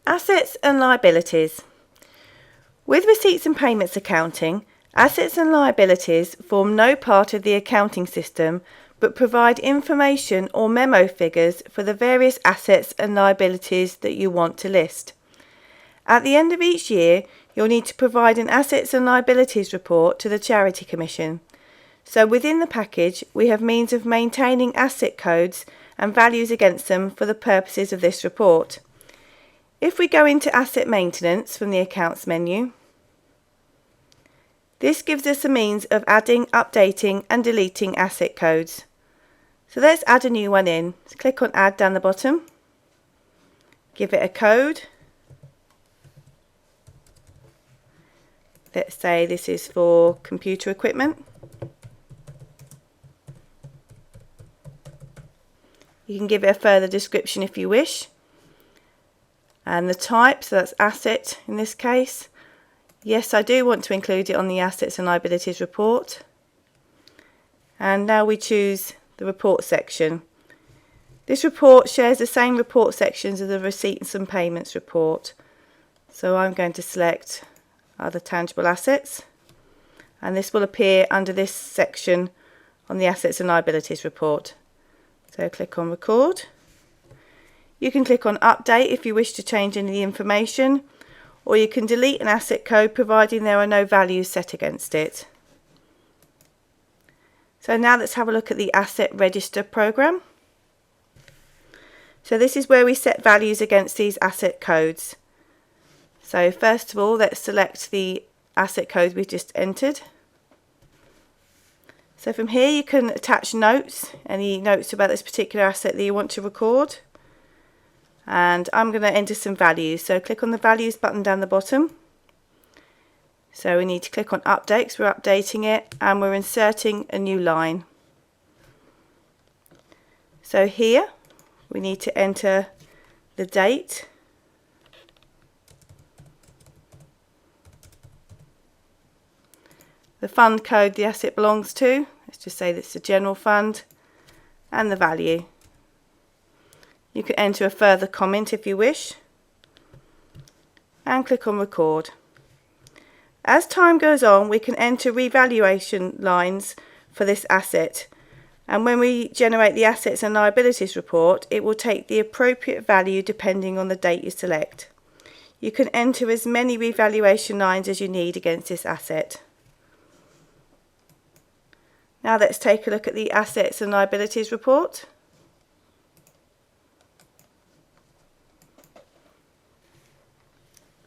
Assets and liabilities. With receipts and payments accounting, assets and liabilities form no part of the accounting system but provide information or memo figures for the various assets and liabilities that you want to list. At the end of each year, you'll need to provide an assets and liabilities report to the Charity Commission. So within the package, we have means of maintaining asset codes and values against them for the purposes of this report. If we go into Asset Maintenance from the Accounts menu, this gives us a means of adding, updating and deleting asset codes. So let's add a new one in. So click on Add down the bottom, give it a code. Let's say this is for computer equipment. You can give it a further description if you wish. And the type, so that's asset in this case. Yes, I do want to include it on the assets and liabilities report. And now we choose the report section. This report shares the same report sections as the receipts and payments report. So I'm going to select other tangible assets, and this will appear under this section on the assets and liabilities report. So click on record. You can click on update if you wish to change any of the information, or you can delete an asset code providing there are no values set against it. So now let's have a look at the asset register program. So this is where we set values against these asset codes. So first of all, let's select the asset code we just entered. So from here you can attach notes, any notes about this particular asset that you want to record. And I'm going to enter some values. So click on the values button down the bottom. So we need to click on update because we're updating it, and we're inserting a new line. So here we need to enter the date, the fund code the asset belongs to, let's just say that's a general fund, and the value. You can enter a further comment if you wish, and click on record. As time goes on, we can enter revaluation lines for this asset, and when we generate the assets and liabilities report, it will take the appropriate value depending on the date you select. You can enter as many revaluation lines as you need against this asset. Now let's take a look at the assets and liabilities report.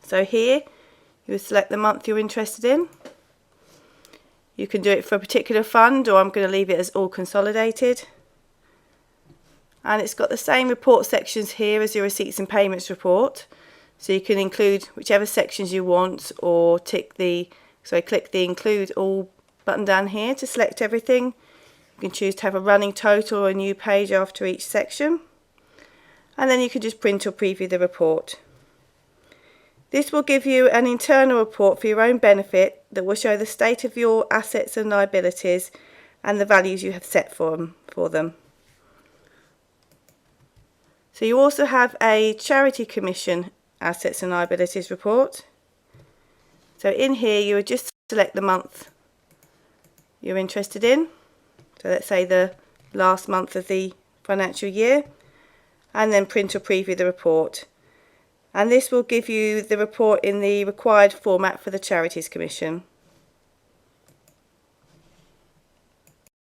So here you select the month you're interested in. You can do it for a particular fund, or I'm going to leave it as all consolidated. And it's got the same report sections here as your receipts and payments report. So you can include whichever sections you want, or click the include all button down here to select everything. You can choose to have a running total or a new page after each section. And then you can just print or preview the report. This will give you an internal report for your own benefit that will show the state of your assets and liabilities and the values you have set for them. So you also have a Charity Commission assets and liabilities report. So in here you would just select the month you're interested in. So let's say the last month of the financial year, and then print or preview the report. And this will give you the report in the required format for the Charities Commission.